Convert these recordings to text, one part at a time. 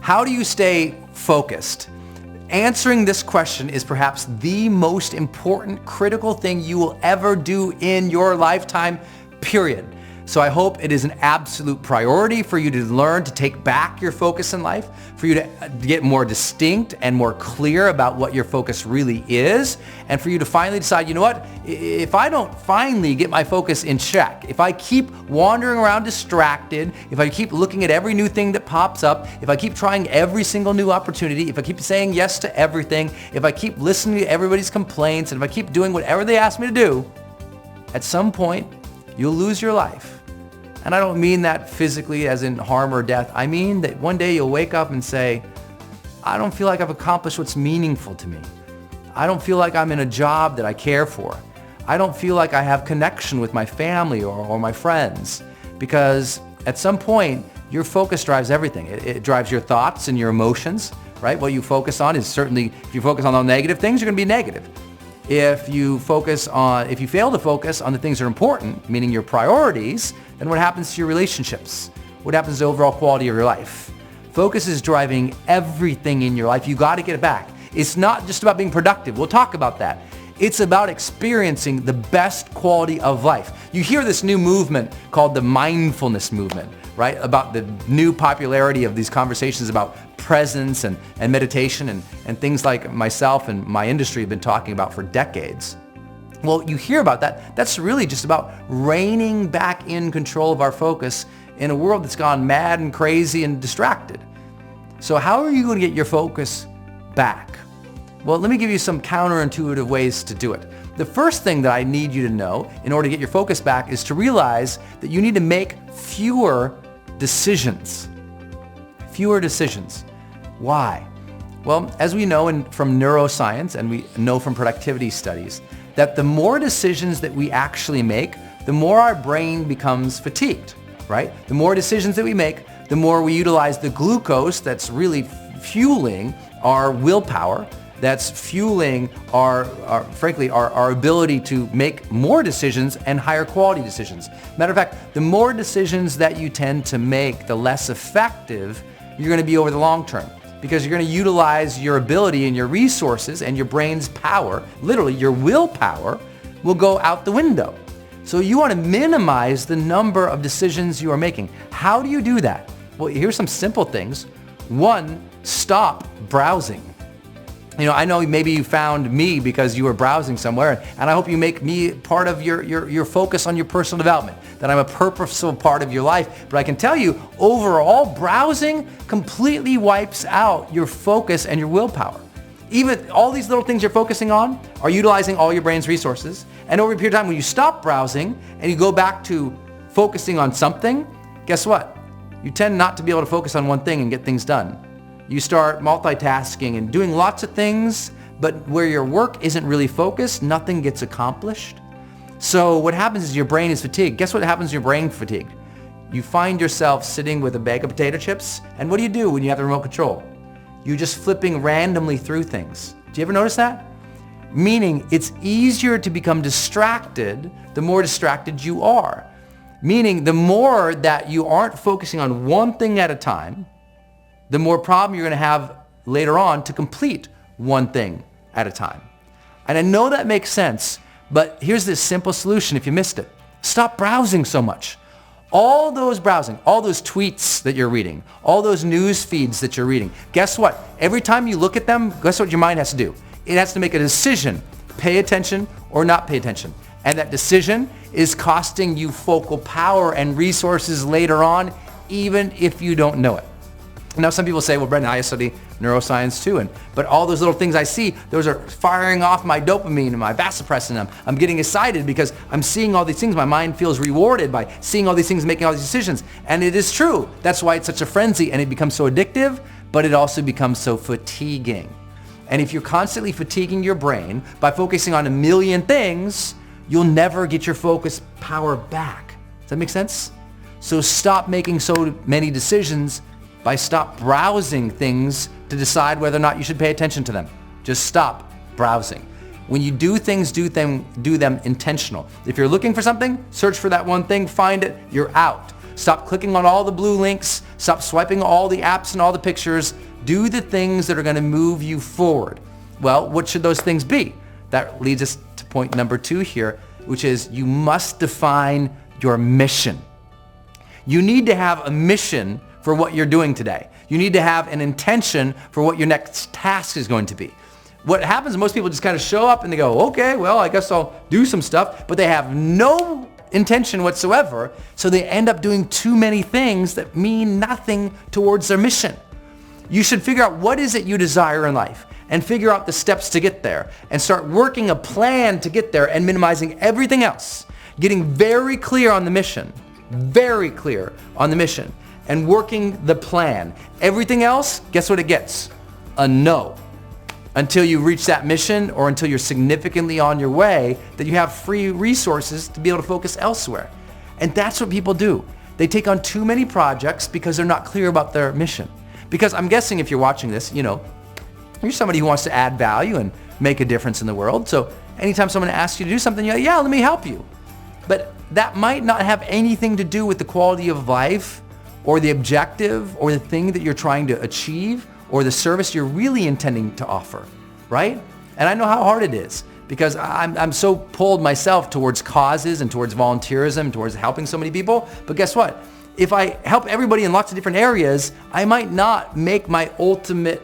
How do you stay focused? Answering this question is perhaps the most important, critical thing you will ever do in your lifetime, period. So I hope it is an absolute priority for you to learn to take back your focus in life, for you to get more distinct and more clear about what your focus really is, and for you to finally decide, you know what, if I don't finally get my focus in check, if I keep wandering around distracted, if I keep looking at every new thing that pops up, if I keep trying every single new opportunity, if I keep saying yes to everything, if I keep listening to everybody's complaints, and if I keep doing whatever they ask me to do, at some point, you'll lose your life. And I don't mean that physically as in harm or death. I mean that one day you'll wake up and say, I don't feel like I've accomplished what's meaningful to me. I don't feel like I'm in a job that I care for. I don't feel like I have connection with my family or my friends. Because at some point, your focus drives everything. It drives your thoughts and your emotions, right? What you focus on is certainly, if you focus on the negative things, you're gonna be negative. If you fail to focus on the things that are important, meaning your priorities, then what happens to your relationships? What happens to the overall quality of your life? Focus is driving everything in your life. You got to get it back. It's not just about being productive. We'll talk about that. It's about experiencing the best quality of life. You hear this new movement called the mindfulness movement, right? About the new popularity of these conversations about presence and meditation and things like myself and my industry have been talking about for decades. Well, you hear about that. That's really just about reining back in control of our focus in a world that's gone mad and crazy and distracted. So how are you going to get your focus back? Well, let me give you some counterintuitive ways to do it. The first thing that I need you to know in order to get your focus back is to realize that you need to make fewer decisions. Fewer decisions. Why? Well, as we know from neuroscience and we know from productivity studies, that the more decisions that we actually make, the more our brain becomes fatigued, right? The more decisions that we make, the more we utilize the glucose that's really fueling our willpower, that's fueling our ability to make more decisions and higher quality decisions. Matter of fact, the more decisions that you tend to make, the less effective you're going to be over the long term, because you're going to utilize your ability and your resources and your brain's power, literally your willpower, will go out the window. So you want to minimize the number of decisions you are making. How do you do that? Well, here's some simple things. One, stop browsing. You know, I know maybe you found me because you were browsing somewhere, and I hope you make me part of your focus on your personal development, that I'm a purposeful part of your life. But I can tell you, overall, browsing completely wipes out your focus and your willpower. Even all these little things you're focusing on are utilizing all your brain's resources. And over a period of time, when you stop browsing and you go back to focusing on something, guess what? You tend not to be able to focus on one thing and get things done. You start multitasking and doing lots of things, but where your work isn't really focused, nothing gets accomplished. So what happens is your brain is fatigued. Guess what happens when your brain is fatigued? You find yourself sitting with a bag of potato chips, and what do when you have the remote control? You're just flipping randomly through things. Do you ever notice that? Meaning it's easier to become distracted the more distracted you are. Meaning the more that you aren't focusing on one thing at a time, the more problem you're going to have later on to complete one thing at a time. And I know that makes sense, but here's this simple solution if you missed it. Stop browsing so much. All those browsing, all those tweets that you're reading, all those news feeds that you're reading, guess what? Every time you look at them, guess what your mind has to do? It has to make a decision, pay attention or not pay attention. And that decision is costing you focal power and resources later on, even if you don't know it. Now some people say, well, Brendan, I study neuroscience too, but all those little things I see, those are firing off my dopamine and my vasopressin. I'm getting excited because I'm seeing all these things. My mind feels rewarded by seeing all these things, making all these decisions. And it is true. That's why it's such a frenzy, and it becomes so addictive, but it also becomes so fatiguing. And if you're constantly fatiguing your brain by focusing on a million things, you'll never get your focus power back. Does that make sense? So stop making so many decisions by stop browsing things to decide whether or not you should pay attention to them. Just stop browsing. When you do things, do them intentional. If you're looking for something, search for that one thing, find it, you're out. Stop clicking on all the blue links. Stop swiping all the apps and all the pictures. Do the things that are going to move you forward. Well, what should those things be? That leads us to point number 2 here, which is you must define your mission. You need to have a mission for what you're doing today. You need to have an intention for what your next task is going to be. What happens, most people just kind of show up and they go, okay, well, I guess I'll do some stuff, but they have no intention whatsoever, so they end up doing too many things that mean nothing towards their mission. You should figure out what is it you desire in life and figure out the steps to get there and start working a plan to get there and minimizing everything else. Getting very clear on the mission, and working the plan. Everything else, guess what it gets? A no. Until you reach that mission or until you're significantly on your way, that you have free resources to be able to focus elsewhere. And that's what people do. They take on too many projects because they're not clear about their mission. Because I'm guessing if you're watching this, you're somebody who wants to add value and make a difference in the world. So anytime someone asks you to do something, you're like, yeah, let me help you. But that might not have anything to do with the quality of life or the objective or the thing that you're trying to achieve or the service you're really intending to offer, right? And I know how hard it is because I'm so pulled myself towards causes and towards volunteerism, towards helping so many people. But guess what? If I help everybody in lots of different areas, I might not make my ultimate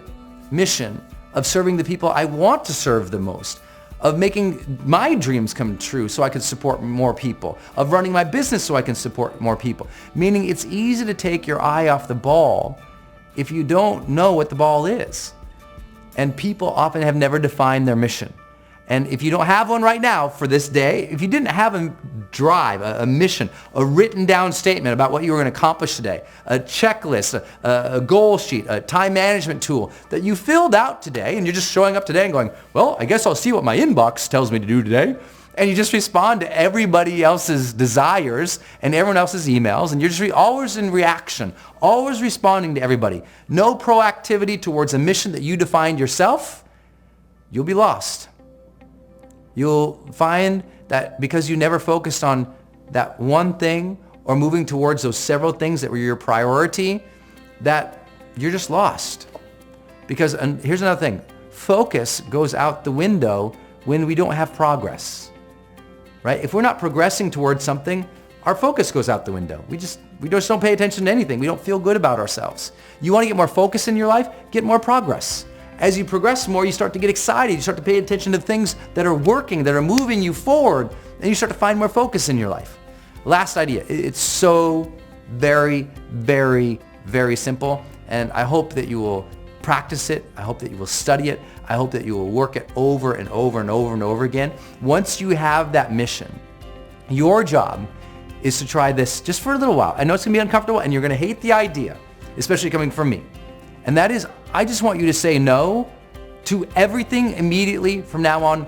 mission of serving the people I want to serve the most, of making my dreams come true so I can support more people, of running my business so I can support more people. Meaning it's easy to take your eye off the ball if you don't know what the ball is. And people often have never defined their mission. And if you don't have one right now for this day, if you didn't have a drive, a mission, a written down statement about what you were going to accomplish today, a checklist, a goal sheet, a time management tool that you filled out today, and you're just showing up today and going, well, I guess I'll see what my inbox tells me to do today. And you just respond to everybody else's desires and everyone else's emails, and you're just always in reaction, always responding to everybody. No proactivity towards a mission that you defined yourself, you'll be lost. You'll find that because you never focused on that one thing or moving towards those several things that were your priority, that you're just lost. Because, and here's another thing, focus goes out the window when we don't have progress. Right? If we're not progressing towards something, our focus goes out the window. We just don't pay attention to anything. We don't feel good about ourselves. You want to get more focus in your life? Get more progress. As you progress more, you start to get excited. You start to pay attention to things that are working, that are moving you forward, and you start to find more focus in your life. Last idea. It's so very, very, very simple, and I hope that you will practice it. I hope that you will study it. I hope that you will work it over and over and over and over again. Once you have that mission, your job is to try this just for a little while. I know it's going to be uncomfortable and you're going to hate the idea, especially coming from me. And that is, I just want you to say no to everything immediately from now on,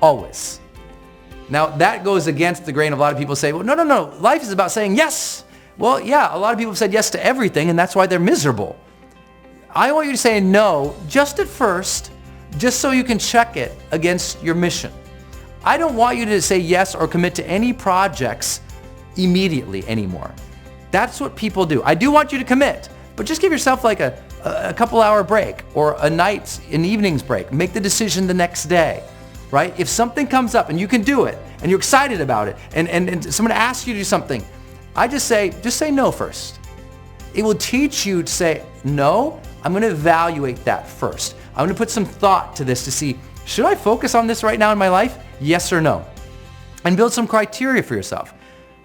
always. Now, that goes against the grain of a lot of people say, well, no. Life is about saying yes. Well, yeah, a lot of people have said yes to everything, and that's why they're miserable. I want you to say no just at first, just so you can check it against your mission. I don't want you to say yes or commit to any projects immediately anymore. That's what people do. I do want you to commit, but just give yourself like a couple hour break or an evening's break. Make the decision the next day, right? If something comes up and you can do it and you're excited about it and someone asks you to do something, I just say no first. It will teach you to say, no, I'm going to evaluate that first. I'm going to put some thought to this to see, should I focus on this right now in my life? Yes or no? And build some criteria for yourself.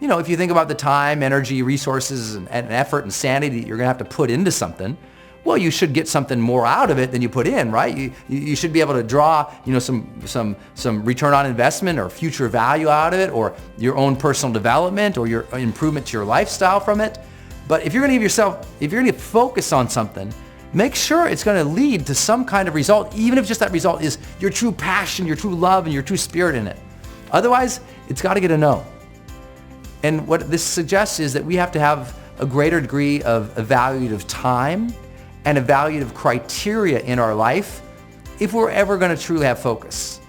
You know, if you think about the time, energy, resources, and effort and sanity that you're going to have to put into something, well, you should get something more out of it than you put in, right? You should be able to draw, some return on investment or future value out of it, or your own personal development or your improvement to your lifestyle from it. But if you're going to focus on something, make sure it's going to lead to some kind of result, even if just that result is your true passion, your true love, and your true spirit in it. Otherwise, it's got to get a no. And what this suggests is that we have to have a greater degree of evaluative time and evaluative criteria in our life if we're ever going to truly have focus,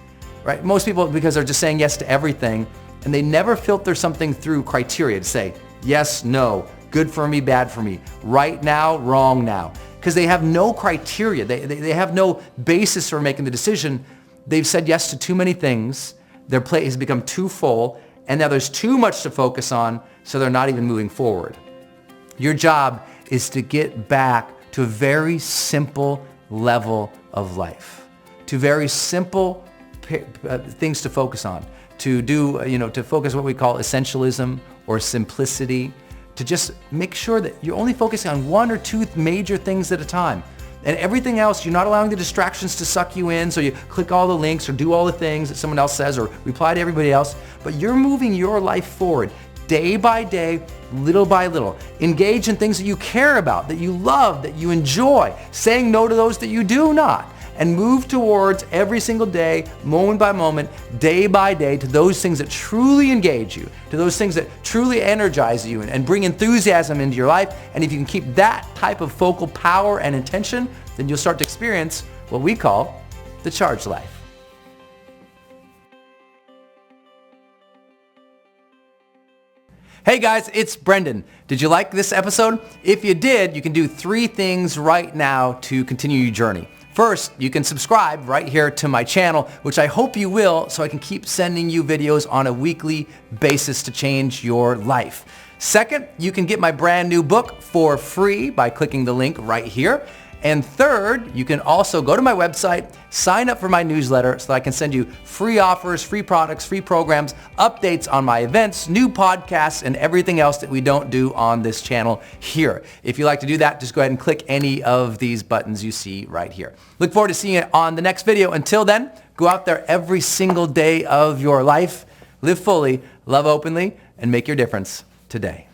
right? Most people, because they're just saying yes to everything, and they never filter something through criteria to say, yes, no, good for me, bad for me, right now, wrong now. Because they have no criteria. They have no basis for making the decision. They've said yes to too many things. Their plate has become too full, and now there's too much to focus on, so they're not even moving forward. Your job is to get back to a very simple level of life, to very simple things to focus on, to do, to focus what we call essentialism or simplicity, to just make sure that you're only focusing on one or two major things at a time. And everything else, you're not allowing the distractions to suck you in, so you click all the links or do all the things that someone else says or reply to everybody else, but you're moving your life forward day by day, little by little. Engage in things that you care about, that you love, that you enjoy, saying no to those that you do not, and move towards every single day, moment by moment, day by day, to those things that truly engage you, to those things that truly energize you and bring enthusiasm into your life. And if you can keep that type of focal power and intention, then you'll start to experience what we call the charged life. Hey guys, it's Brendan. Did you like this episode? If you did, you can do 3 things right now to continue your journey. First, you can subscribe right here to my channel, which I hope you will, so I can keep sending you videos on a weekly basis to change your life. Second, you can get my brand new book for free by clicking the link right here. And third, you can also go to my website, sign up for my newsletter so that I can send you free offers, free products, free programs, updates on my events, new podcasts, and everything else that we don't do on this channel here. If you'd like to do that, just go ahead and click any of these buttons you see right here. Look forward to seeing you on the next video. Until then, go out there every single day of your life, live fully, love openly, and make your difference today.